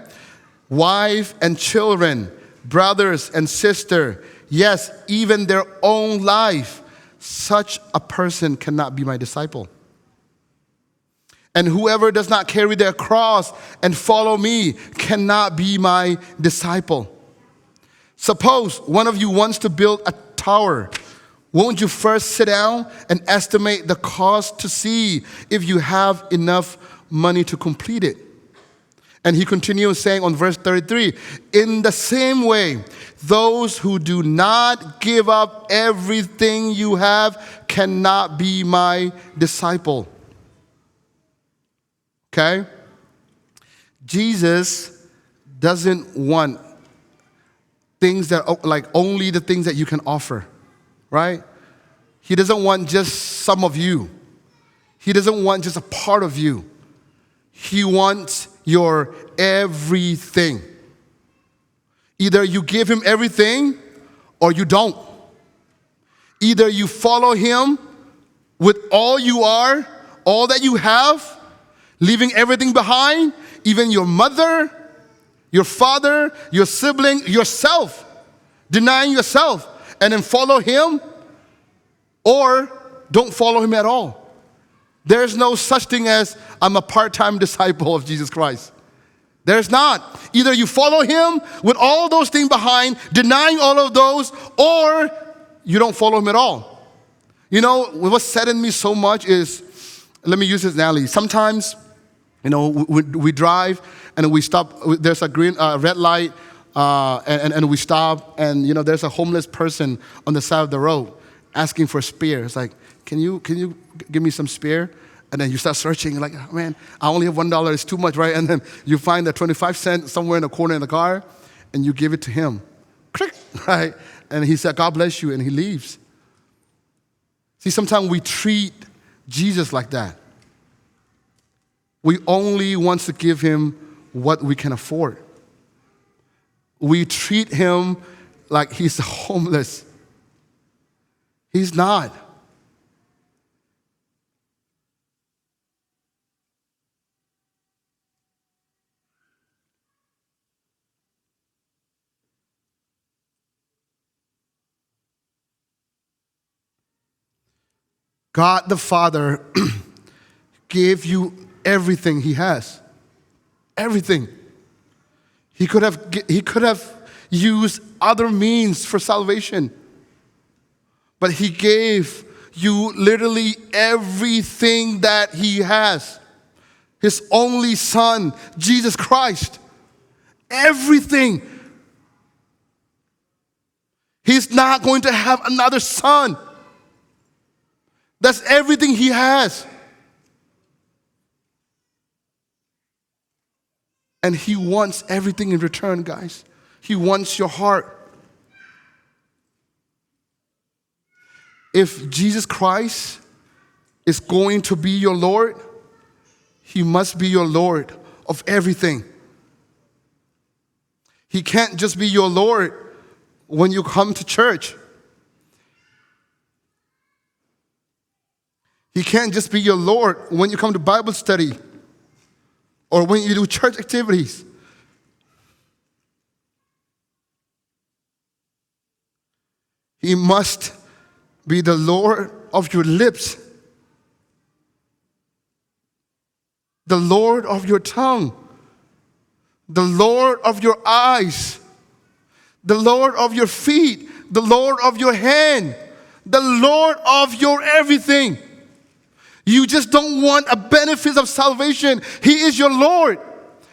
Wife and children, brothers and sister, yes, even their own life, such a person cannot be my disciple. And whoever does not carry their cross and follow me cannot be my disciple. Suppose one of you wants to build a tower. Won't you first sit down and estimate the cost to see if you have enough money to complete it? And he continues saying on verse 33, in the same way, those who do not give up everything you have cannot be my disciple. Okay? Jesus doesn't want things that like only the things that you can offer, right? He doesn't want just some of you. He doesn't want just a part of you. He wants your everything. Either you give him everything or you don't. Either you follow him with all you are, all that you have, leaving everything behind, even your mother, your father, your sibling, yourself, denying yourself, and then follow him, or don't follow him at all. There's no such thing as I'm a part-time disciple of Jesus Christ. There's not. Either you follow him with all those things behind, denying all of those, or you don't follow him at all. You know, what saddened me so much is, let me use this analogy. Sometimes, you know, we drive and we stop. There's a red light, and we stop, and you know, there's a homeless person on the side of the road asking for a spare. It's like, can you give me some spare? And then you start searching, like, oh, man, I only have $1. It's too much, right? And then you find that 25 cents somewhere in the corner in the car, and you give it to him. Click, right? And he said, God bless you, and he leaves. See, sometimes we treat Jesus like that. We only want to give him what we can afford. We treat him like he's homeless. He's not. God the Father gave you everything he has. Everything. He could have used other means for salvation. But he gave you literally everything that he has. His only son, Jesus Christ. Everything. He's not going to have another son. That's everything he has. And he wants everything in return, guys. He wants your heart. If Jesus Christ is going to be your Lord, he must be your Lord of everything. He can't just be your Lord when you come to church. He can't just be your Lord when you come to Bible study or when you do church activities. He must be the Lord of your lips, the Lord of your tongue, the Lord of your eyes, the Lord of your feet, the Lord of your hand, the Lord of your everything. You just don't want a benefit of salvation. He is your Lord.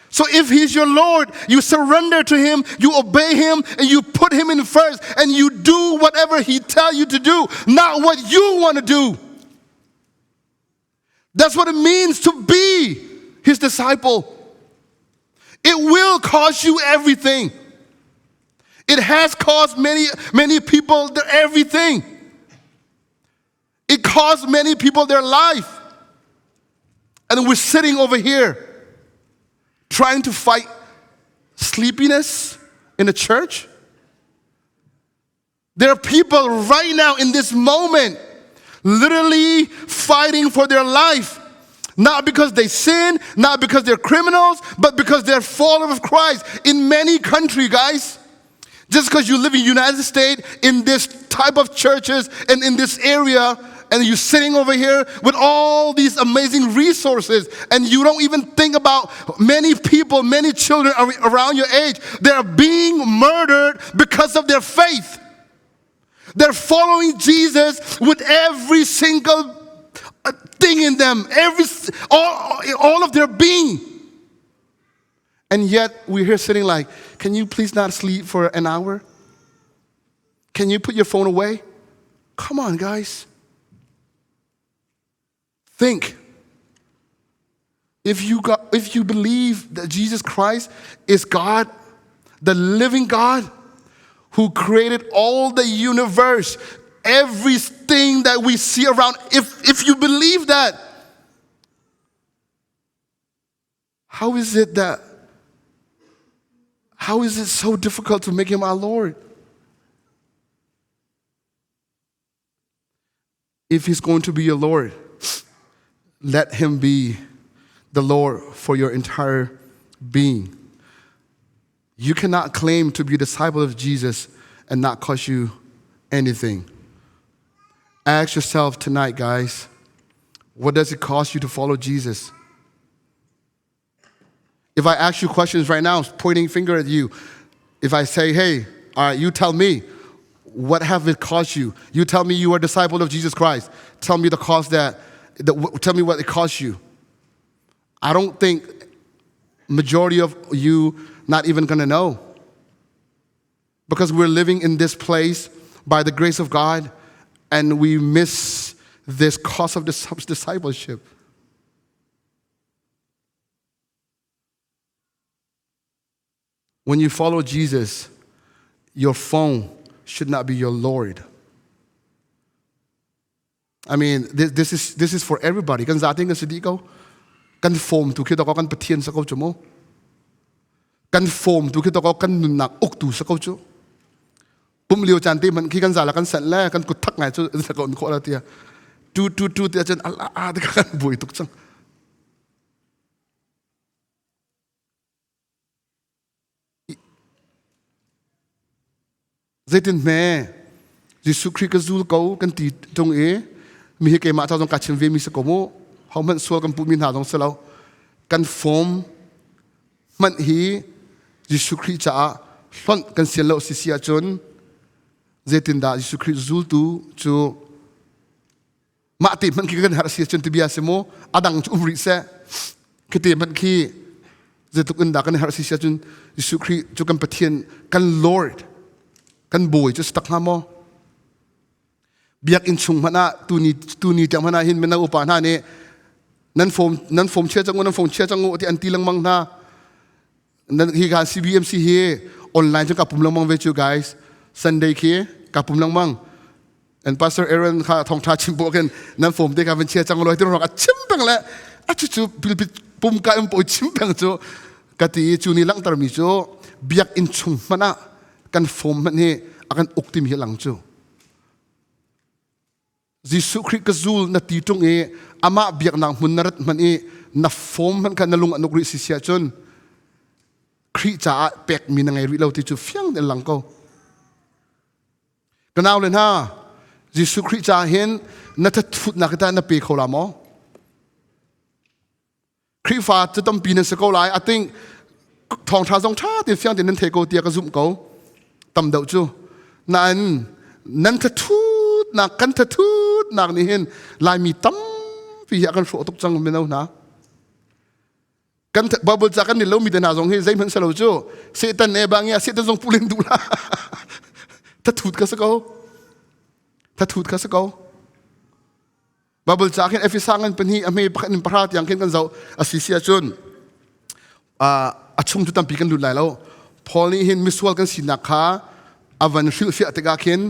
So if he's your Lord, you surrender to him, you obey him, and you put him in first, and you do whatever he tells you to do, not what you want to do. That's what it means to be his disciple. It will cost you everything. It has cost many people their everything. It cost many people their life. And we're sitting over here trying to fight sleepiness in the church. There are people right now in this moment literally fighting for their life. Not because they sin, not because they're criminals, but because they're followers of Christ in many countries, guys. Just because you live in the United States, in this type of churches, and in this area, and you're sitting over here with all these amazing resources, and you don't even think about many people, many children around your age, they're being murdered because of their faith. They're following Jesus with every single thing in them, all of their being. And yet we're here sitting like, can you please not sleep for an hour? Can you put your phone away? Come on, guys. Think. If you believe that Jesus Christ is God, the living God who created all the universe, everything that we see around, if you believe that, how is it so difficult to make him our Lord? If he's going to be your Lord, let him be the Lord for your entire being. You cannot claim to be a disciple of Jesus and not cost you anything. Ask yourself tonight, guys, what does it cost you to follow Jesus? If I ask you questions right now, pointing finger at you, if I say, hey, all right, you tell me, what have it cost you? You tell me you are a disciple of Jesus Christ. Tell me the cost tell me what it cost you. I don't think majority of you not even gonna know. Because we're living in this place by the grace of God, and we miss this cost of discipleship. when you follow Jesus, your phone should not be your Lord. I mean, this is for everybody. Kan sa ating kan sidi ko, kan form tu kita ko kan patien sa ko mo. Kan form tu kita ko kan nunak uktu sa ko chu. Pum liu chan ti man ki kan zala kan san la kan kutak ngai chu sa ko ko la tia. Tu tia chen ala de kan bui tuk chang. Zaitin me Jisu Christ ka zul ko kan ti tong mi ke ma tong ka chen ve mi sa ko mo how man sual kan pu min ha dong sa lo kan form man hi Jisu Christ cha hlon kan sian lo si sia chun Zaitin da Jisu Christ zul tu chu ma ti man ki kan har sia chun ti bia se mo adang chu umri se kiti man ki Zaituk unda kan har sia chun Jisu Christ chu kan pathian kan Lord kan boy just stuck na mo biak in chung mana tu ni jam mana hin mena upa na ne nan form che chang ti anti lang mang na nan hi ga CBMC hi online jang kapum lang mang ve chu guys Sunday ki kapum lang mang and Pastor Aaron kha thong tha chim bo ken nan form te ka ven che chang loi ti ro ka chim bang la a chu bil pum ka em po chim bang chu ka ti chu ni lang tar mi chu biak in chung mana kan form man he akan uktim hi lang chu Jisu Christ ka zul na ti tung ama biak nang munarat man na form man kan nalung anukri si sia chun Christ cha pek mi na ngai ri lo ti chu fiang de lang ko kanaw len ha Jisu Christ cha hen na ta thut na kita na pe khola mo Christ fa cha tom pi na sa ko lai I think thong tha song tha ti fiang de nan the ko tia ka zum ko tam dau chu nan ta thut na kan ta thut na ni hen lai mi tam pi ya kan fo tok chang me nau na kan babul cha kan ni lo mi de na jong he zai man sa lo chu setan ne bang ya setan jong pulen du la ta thut ka sa ko babul cha ken efisangan pen hi ame pakhan parat yang ken kan zau asisia chun achung tu tam pi kan lu lai lo Pauli hin miswal kan sinakha avan fil fi atega ken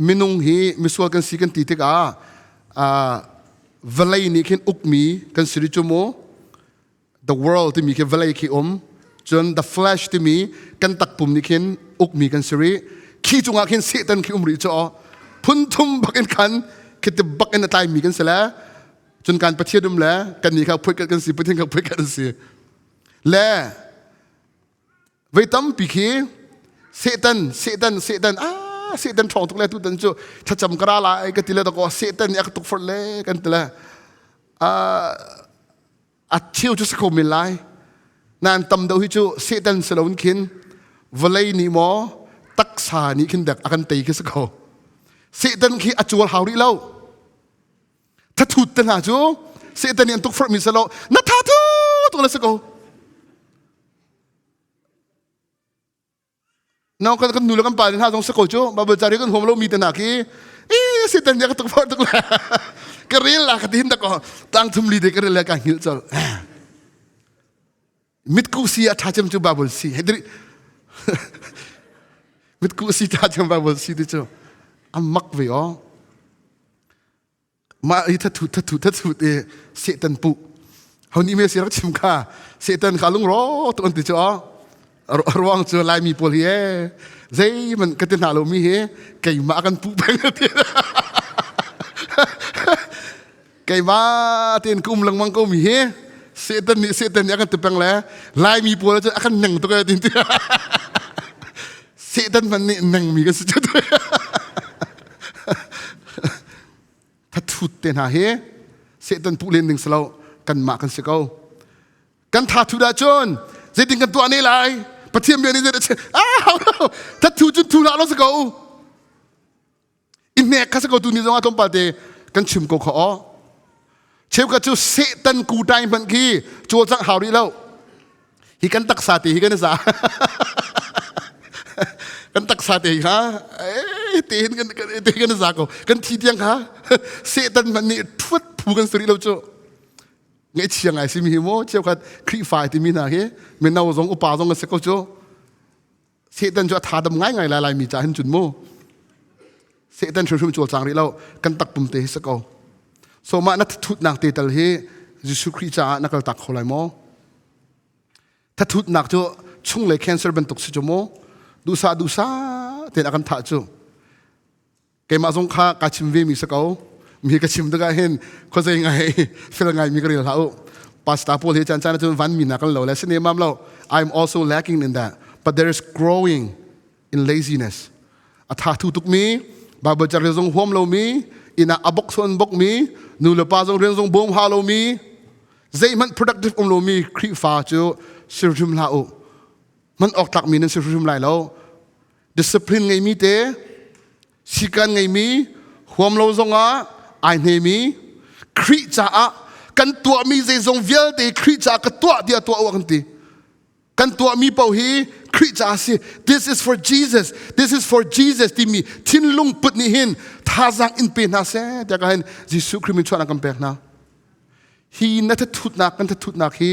minung hi miswal kan si kan ti tega valai ni ken ukmi kan siri chumo the world to mi ke valai ki chun the flesh to mi kan takpum ni ken ukmi kan siri ki chunga ken setan ki umri cho phunthum bakin kan kete bakin atai mi kan sala chun kan pathiadum la kan ni kha phoi kan si pathin kha phoi kan si le Vaitam pikhi setan setan thong tuk le tu dan chu thacham kara la ai ka tile da ko setan yak tuk for le kan tila a chiu chu ko milai nan tam do hi chu setan salon kin valai ni mo taksa ni kin dak akan tei ki ko setan ki achual hauri lo thatut tan ha chu setan ni tuk for mi salo na thatu tu la ko Now kan nulang pa din ha dong sa kocho babajari kan homlo mi tanaki setan ya katuk for tuk la karil la katin da ko tang thumli de karil la ka hil chol mit ku si athacham chu babul si hedri mit ku si athacham babul si de chu amak ve o ma ita thu de setan pu honi me sirak chim kha setan khalung ro tu anti chu ruang chu lai mi pol he zai man katin halo mi he kai ma kan pu bang ti kai ma tin kum lang mang ko mi he setan ya kan tepang la lai mi pol chu akan nang to ka tin ti setan man ni nang mi ka su chu ta thut ten ha he setan pu len ding salo kan ma kan se ko kan tha thu da chon zai ding kan tu ani lai pathiam me ni de ta thu chun thu la lo se ko in ne ka se ko tu ni zong atom pa te kan chim ko kho cheu ka chu setan ku tai man ki chu chang hauri lo hi kan tak sa ti hi kan sa kan tak sa te ha tin kan sa ko kan thi tiang ha setan man ni thut phu kan suri lo chu ngay chiang ai sim hi mo cheu khat khri fai ti mi na he men naw zong upa zong se ko chu Satan cho tha dam ngai lai mi cha hin chun mo Satan thum chol chang ri lo kan tak pum te sa ko so ma na thut nak te tal he Jesu Christ cha na kal tak kholai mo ta thut nak cho chung le cancer ban tok si cho mo du sa te na kan tha chu ke ma zong kha ka chim ve mi sa ko mi ka chim da ga hen ko zai ngai fel ngai mi ka ri la o Pastor Paul he chan chan chu van mi na kan lo la sine mam lo I'm also lacking in that but there is growing in laziness atha thu tuk mi Bible char zong hom lo mi ina abok son bok mi nu le pa zong ren zong bom ha lo mi zai man productive om lo mi khri fa chu sirjum la o man ok tak mi nan sirjum lai lo discipline ngai mi te sikan ngai mi hom lo zong a ai ne mi khri cha a kan tua mi zai zong vial te khri cha ka tua dia tua wa kan ti kan tua mi pau hi khri cha si this is for Jesus ti mi tin lung put ni hin tha zang in pe na se ta ka hen Jesu Christ mi chwana kam pek na hi na ta thut na hi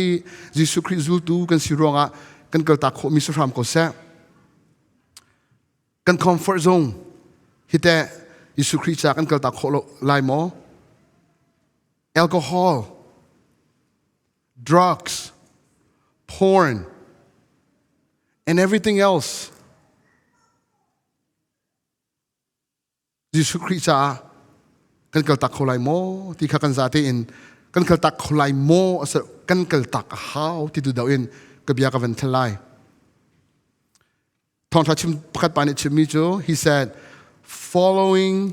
Jesu Christ zul tu kan si ronga kan kal ta kho mi su ram ko se kan comfort zone hi te Jesu Christ cha kan kal ta kho lo lai mo alcohol drugs porn and everything else Jesu Christ cha kan kal tak kholai mo ti kha kan za te in kan kal tak kholai mo asa kan kal tak how ti du daw in ka bia ka van thalai thong tha chim pakhat pa ni chim mi cho he said following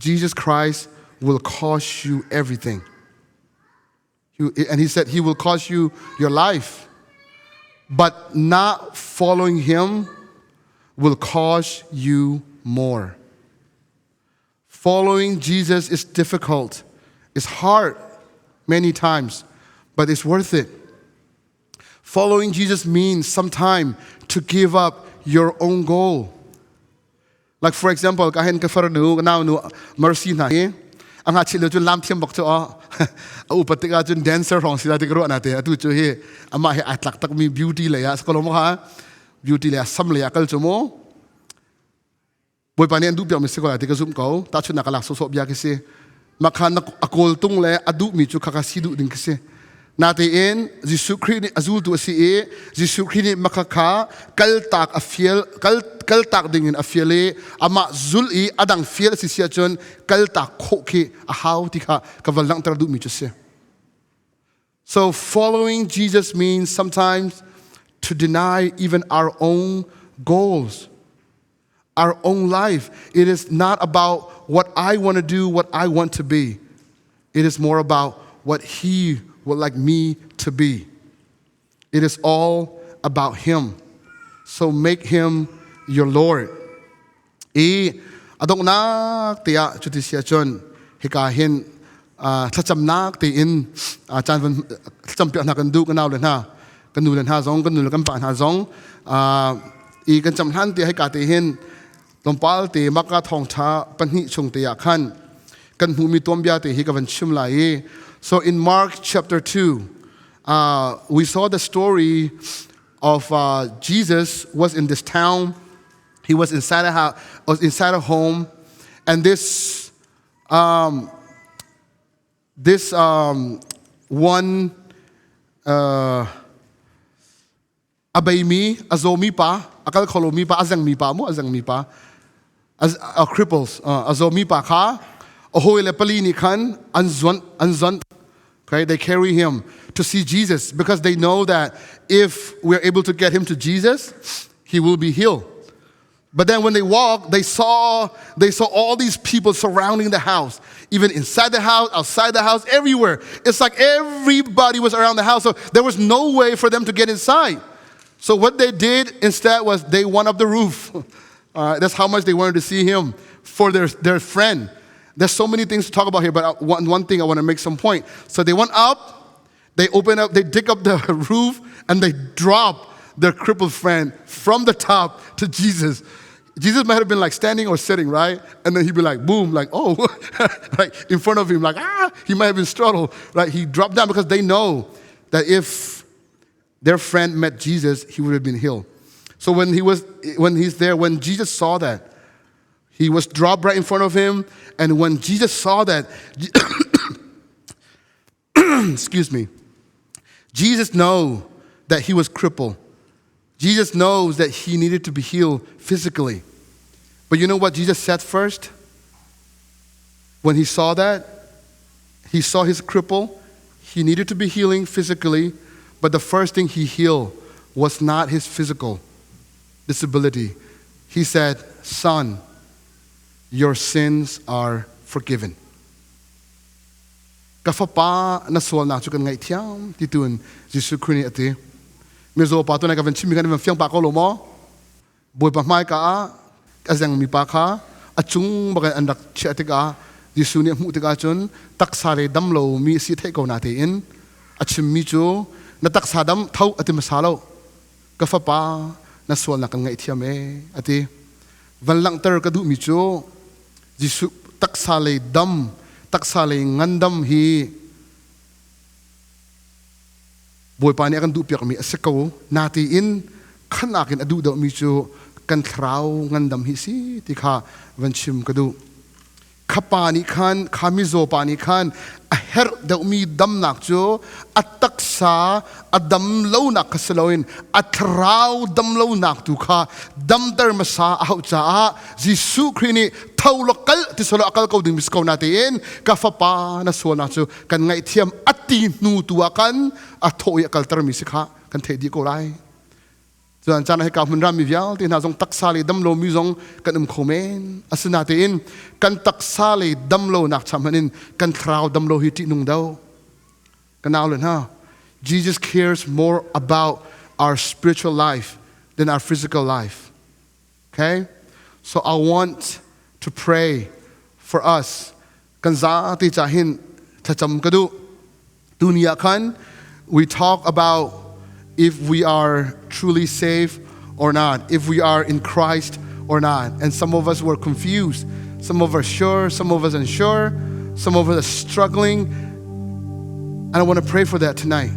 Jesus Christ will cost you everything and he said he will cost you your life but not following him will cost you more. Following Jesus is difficult. It's hard many times, but it's worth it. Following Jesus means sometimes to give up your own goal. Like for example, ka hen ka farnu now nu mercy na he ang ha chilo chun lam thiam bok cho upatika chun dancer rong sila te gro na te atu chu he ama he atlak tak mi beauty le ya skolom ha beauty le sam le ya kal chu mo boy panen du pya mi se ko la te ka zum ko ta chu na kala so so bia ke se makhan akol tung le adu mi chu khaka si du ding ke se na te en Jesu Christ azul tu si e Jesu Christ makha kal tak afiel kal tak ding in afiele ama zul I adang fiel si sia chon kal tak kho ke a how ti kha ka walang tra du mi chu se so following Jesus means sometimes to deny even our own goals our own life it is not about what I want to do what I want to be it is more about what he would like me to be it is all about him so make him your Lord adong nak tia chuti sia chon hika hin thacham nak te in chan van thacham pya na kan du kan naw le na kan nu le na zong kan nu le kan pa na zong kan cham han te hika te hin lompal te maka thong tha panhi chung te ya khan kan hu mi tom bia te hi ka van chim lai so in Mark chapter 2 we saw the story of Jesus was in this town he was inside a home and this one abay mi azomi pa akal kholomi pa azang mi pa as cripples azomi pa kha ahoile palini khan anzon okay they carry him to see Jesus because they know that if we're able to get him to Jesus he will be healed but then when they walked they saw all these people surrounding the house even inside the house outside the house everywhere it's like everybody was around the house so there was no way for them to get inside so what they did instead was they went up the roof that's how much they wanted to see him for their friend there's so many things to talk about here but one thing I want to make some point so they went up they open up they dig up the roof and they drop their crippled friend from the top to Jesus might have been like standing or sitting right and then he'd be like boom like oh like in front of him like he might have been startled right he dropped down because they know that if their friend met Jesus he would have been healed So when when Jesus saw that, he was dropped right in front of him. And when Jesus saw that, excuse me, Jesus knows that he was crippled. Jesus knows that he needed to be healed physically. But you know what Jesus said first? When he saw that, he saw his cripple. He needed to be healing physically, but the first thing he healed was not his physical disability. He said, "Son, your sins are forgiven." Kafapa na sol na chukan ngai thiam titun Jisu Christ ati. Mezo pa to na ka ven chimi kan fiang pa ko lo mo. Boy pa mai ka azang mi pa kha achung bagan andak chatika Jisu ni mu tika chun taksare damlo mi si thai ko na te in achim mi chu na taksadam thau ati masalo. Kafapa na sol na kan ngai thiam ati van lang ter ka du mi chu Jisu taksale dam taksale ngandam hi boy pa ni akan du piak mi asako nati in khanakin adu do mi chu kan thrau ngandam hi si tikha vanchim kadu khapani khan khamizo pani khan a her da mi dam nak chu ataksa adam lo nak kasaloin athrau dam lo nak tu kha dam dar masa au cha Jisu Christ thau lokal ti solo akal ko ding misko natin ka fa pa na so na chu kan ngai thiam ati nu tu akan a thoi akal tar mi sikha kan the di ko lai chuan chan he ka mun ram mi vial ti na jong taksali dam lo mi jong kan khomen asna tin kan taksali dam lo nak chamanin kan thrau dam lo hi ti nung dau kanaw len ha Jesus cares more about our spiritual life than our physical life. Okay? So I want to pray for us. Kanza ti chahin chacham kadu dunia kan we talk about if we are truly saved or not, if we are in Christ or not. And some of us were confused. Some of us sure, some of us unsure, some of us are struggling. And I want to pray for that tonight.